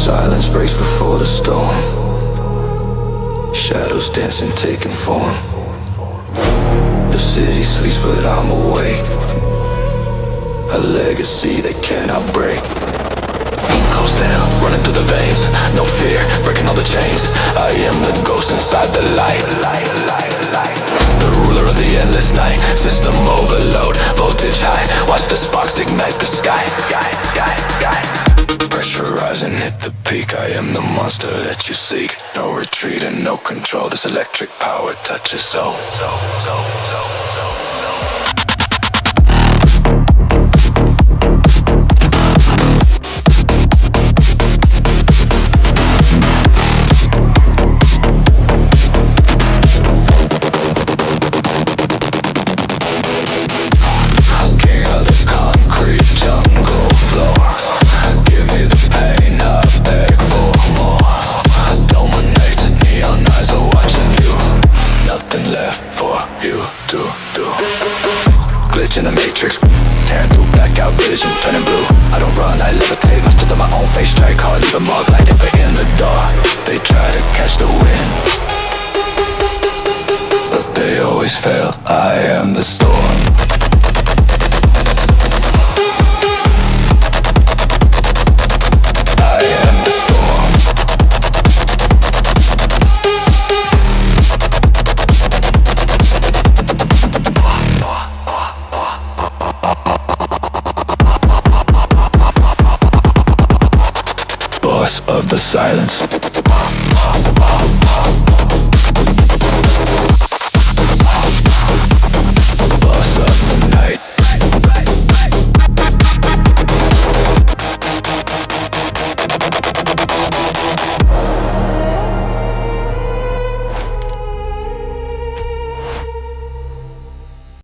Silence breaks before the storm. Shadows dancing, taking form. The city sleeps but I'm awake. A legacy they cannot break. Close down, running through the veins. No fear, breaking all the chains. I am the ghost inside the light. The ruler of the endless night. System overload, voltage high. Watch the sparks ignite the sky. Pressure rising, hit the peak. I am the monster that you seek. No retreat and no control. This electric power touches soul. In the matrix, tearing through blackout vision, turning blue. I don't run, I levitate, master of my own face, strike hard, leave a mark, light if I in the dark. They try to catch the wind, but they always fail. I am the storm. I am the storm. Boss of the silence.